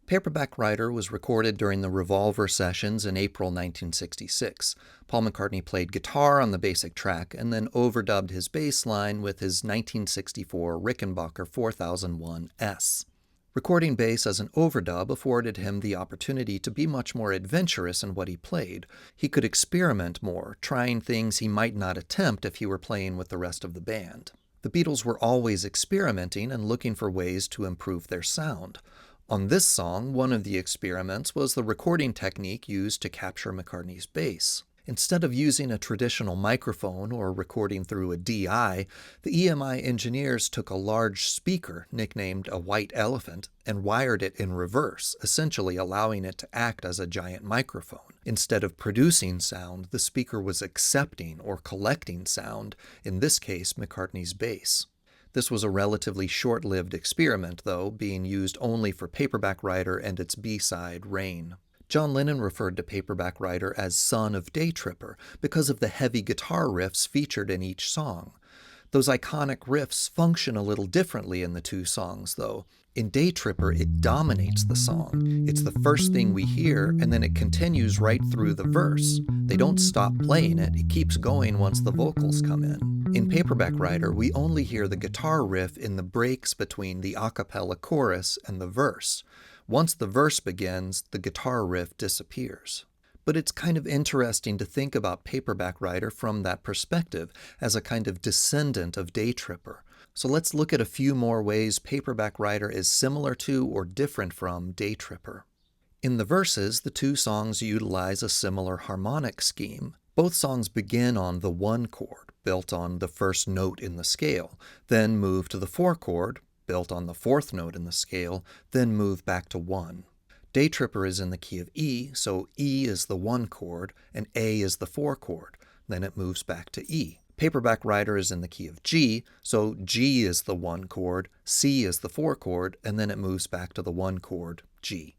Paperback Writer was recorded during the Revolver sessions in April 1966. Paul McCartney played guitar on the basic track and then overdubbed his bass line with his 1964 Rickenbacker 4001S. Recording bass as an overdub afforded him the opportunity to be much more adventurous in what he played. He could experiment more, trying things he might not attempt if he were playing with the rest of the band. The Beatles were always experimenting and looking for ways to improve their sound. On this song, one of the experiments was the recording technique used to capture McCartney's bass. Instead of using a traditional microphone or recording through a DI, the EMI engineers took a large speaker, nicknamed a white elephant, and wired it in reverse, essentially allowing it to act as a giant microphone. Instead of producing sound, the speaker was accepting or collecting sound, in this case McCartney's bass. This was a relatively short-lived experiment, though, being used only for Paperback Writer and its B-side, Rain. John Lennon referred to Paperback Writer as Son of Day Tripper because of the heavy guitar riffs featured in each song. Those iconic riffs function a little differently in the two songs, though. In Day Tripper, it dominates the song. It's the first thing we hear, and then it continues right through the verse. They don't stop playing it. It keeps going once the vocals come in. In Paperback Writer, we only hear the guitar riff in the breaks between the a cappella chorus and the verse. Once the verse begins, the guitar riff disappears. But it's kind of interesting to think about Paperback Writer from that perspective, as a kind of descendant of Day Tripper. So let's look at a few more ways Paperback Writer is similar to or different from Day Tripper. In the verses, the two songs utilize a similar harmonic scheme. Both songs begin on the 1 chord, built on the first note in the scale, then move to the 4 chord, built on the 4th note in the scale, then move back to 1. Day Tripper is in the key of E, so E is the 1 chord, and A is the 4 chord. Then it moves back to E. Paperback Writer is in the key of G, so G is the 1 chord, C is the 4 chord, and then it moves back to the 1 chord, G.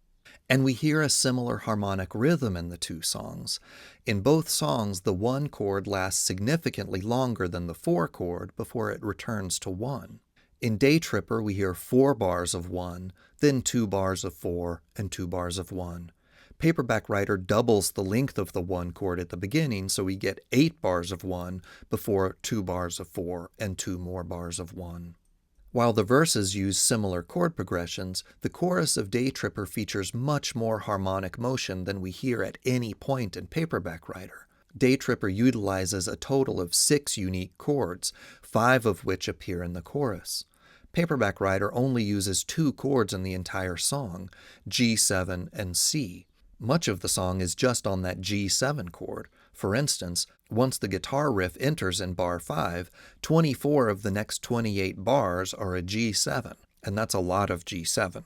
And we hear a similar harmonic rhythm in the two songs. In both songs, the 1 chord lasts significantly longer than the 4 chord before it returns to 1. In Day Tripper, we hear 4 bars of 1, then 2 bars of 4, and 2 bars of 1. Paperback Writer doubles the length of the 1 chord at the beginning, so we get 8 bars of 1 before 2 bars of 4 and 2 more bars of 1. While the verses use similar chord progressions, the chorus of Day Tripper features much more harmonic motion than we hear at any point in Paperback Writer. Day Tripper utilizes a total of 6 unique chords, 5 of which appear in the chorus. Paperback Writer only uses 2 chords in the entire song, G7 and C. Much of the song is just on that G7 chord. For instance, once the guitar riff enters in bar 5, 24 of the next 28 bars are a G7, and that's a lot of G7.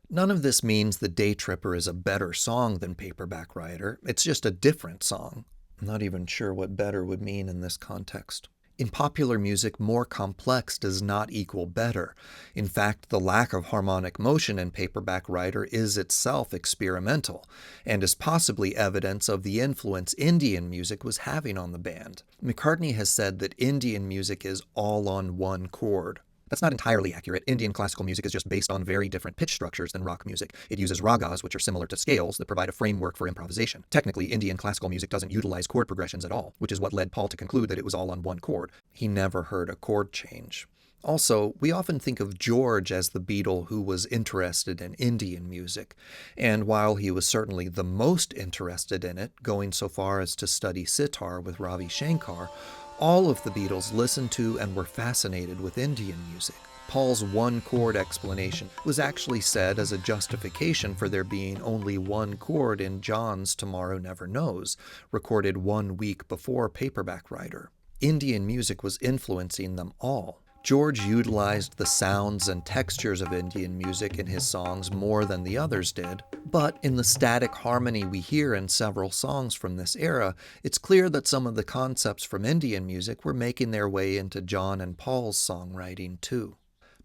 None of this means that Day Tripper is a better song than Paperback Writer. It's just a different song. I'm not even sure what better would mean in this context. In popular music, more complex does not equal better. In fact, the lack of harmonic motion in Paperback Writer is itself experimental, and is possibly evidence of the influence Indian music was having on the band. McCartney has said that Indian music is all on 1 chord. That's not entirely accurate. Indian classical music is just based on very different pitch structures than rock music. It uses ragas, which are similar to scales, that provide a framework for improvisation. Technically, Indian classical music doesn't utilize chord progressions at all, which is what led Paul to conclude that it was all on 1 chord. He never heard a chord change. Also, we often think of George as the Beatle who was interested in Indian music, and while he was certainly the most interested in it, going so far as to study sitar with Ravi Shankar, all of the Beatles listened to and were fascinated with Indian music. Paul's 1 chord explanation was actually said as a justification for there being only 1 chord in John's Tomorrow Never Knows, recorded 1 week before Paperback Writer. Indian music was influencing them all. George utilized the sounds and textures of Indian music in his songs more than the others did, but in the static harmony we hear in several songs from this era, it's clear that some of the concepts from Indian music were making their way into John and Paul's songwriting too.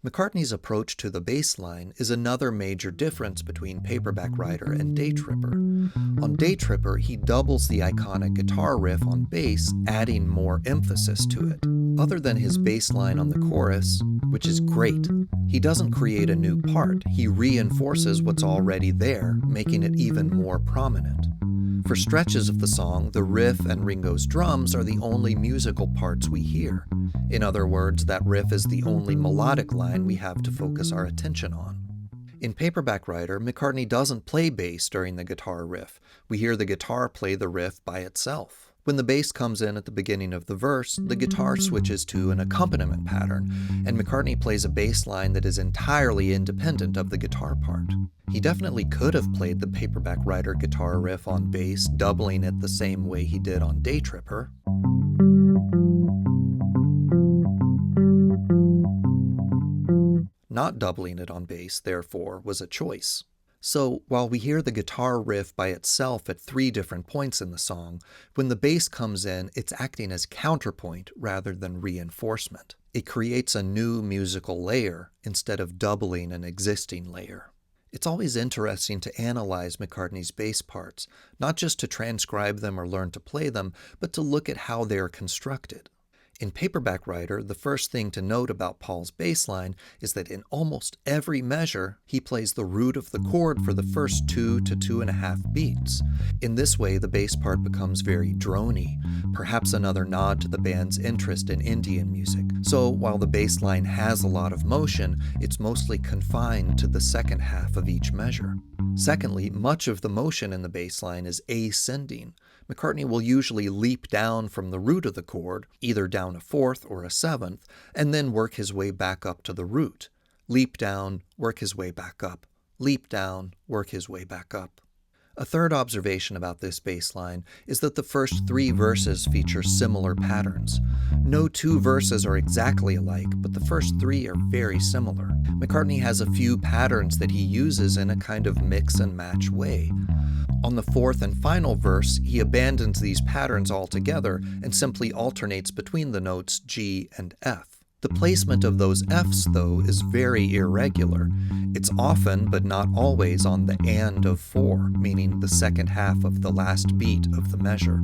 McCartney's approach to the bass line is another major difference between Paperback Writer and Day Tripper. On Day Tripper, he doubles the iconic guitar riff on bass, adding more emphasis to it. Other than his bass line on the chorus, which is great. He doesn't create a new part, he reinforces what's already there, making it even more prominent. For stretches of the song, the riff and Ringo's drums are the only musical parts we hear. In other words, that riff is the only melodic line we have to focus our attention on. In Paperback Writer, McCartney doesn't play bass during the guitar riff. We hear the guitar play the riff by itself. When the bass comes in at the beginning of the verse, the guitar switches to an accompaniment pattern, and McCartney plays a bass line that is entirely independent of the guitar part. He definitely could have played the Paperback Writer guitar riff on bass, doubling it the same way he did on Day Tripper. Not doubling it on bass, therefore, was a choice. So, while we hear the guitar riff by itself at 3 different points in the song, when the bass comes in, it's acting as counterpoint rather than reinforcement. It creates a new musical layer instead of doubling an existing layer. It's always interesting to analyze McCartney's bass parts, not just to transcribe them or learn to play them, but to look at how they are constructed. In Paperback Writer, the first thing to note about Paul's bass line is that in almost every measure, he plays the root of the chord for the first 2 to 2.5 beats. In this way, the bass part becomes very drony, perhaps another nod to the band's interest in Indian music. So, while the bass line has a lot of motion, it's mostly confined to the second half of each measure. Secondly, much of the motion in the bass line is ascending. McCartney will usually leap down from the root of the chord, either down a 4th or a 7th, and then work his way back up to the root. Leap down, work his way back up. Leap down, work his way back up. A third observation about this bass line is that the first 3 verses feature similar patterns. No 2 verses are exactly alike, but the first 3 are very similar. McCartney has a few patterns that he uses in a kind of mix and match way. On the 4th and final verse, he abandons these patterns altogether and simply alternates between the notes G and F. The placement of those Fs, though, is very irregular. It's often, but not always, on the and of 4, meaning the second half of the last beat of the measure.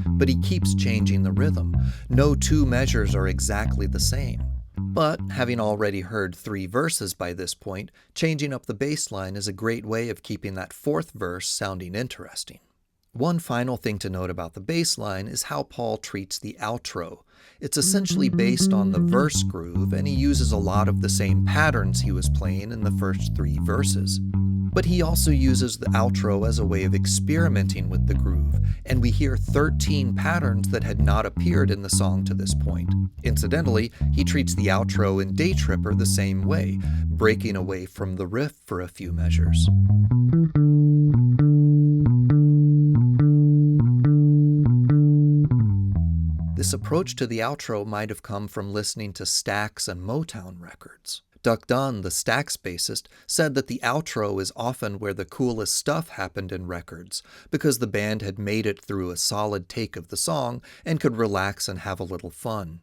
But he keeps changing the rhythm. No 2 measures are exactly the same. But, having already heard 3 verses by this point, changing up the bass line is a great way of keeping that 4th verse sounding interesting. One final thing to note about the bass line is how Paul treats the outro. It's essentially based on the verse groove, and he uses a lot of the same patterns he was playing in the first 3 verses. But he also uses the outro as a way of experimenting with the groove, and we hear 13 patterns that had not appeared in the song to this point. Incidentally, he treats the outro in Day Tripper the same way, breaking away from the riff for a few measures. This approach to the outro might have come from listening to Stax and Motown records. Duck Dunn, the Stax bassist, said that the outro is often where the coolest stuff happened in records, because the band had made it through a solid take of the song and could relax and have a little fun.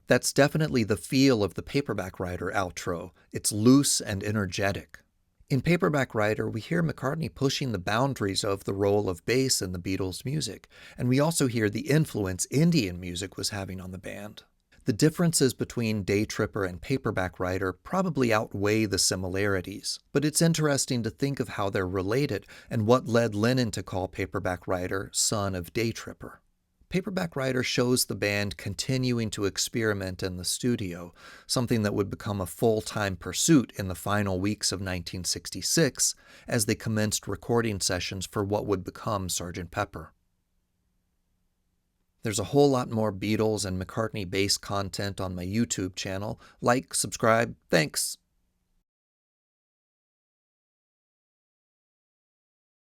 That's definitely the feel of the Paperback Writer outro. It's loose and energetic. In Paperback Writer, we hear McCartney pushing the boundaries of the role of bass in the Beatles' music, and we also hear the influence Indian music was having on the band. The differences between Day Tripper and Paperback Writer probably outweigh the similarities, but it's interesting to think of how they're related and what led Lennon to call Paperback Writer son of Day Tripper. Paperback Writer shows the band continuing to experiment in the studio, something that would become a full-time pursuit in the final weeks of 1966 as they commenced recording sessions for what would become Sgt. Pepper. There's a whole lot more Beatles and McCartney bass content on my YouTube channel. Like, subscribe, thanks!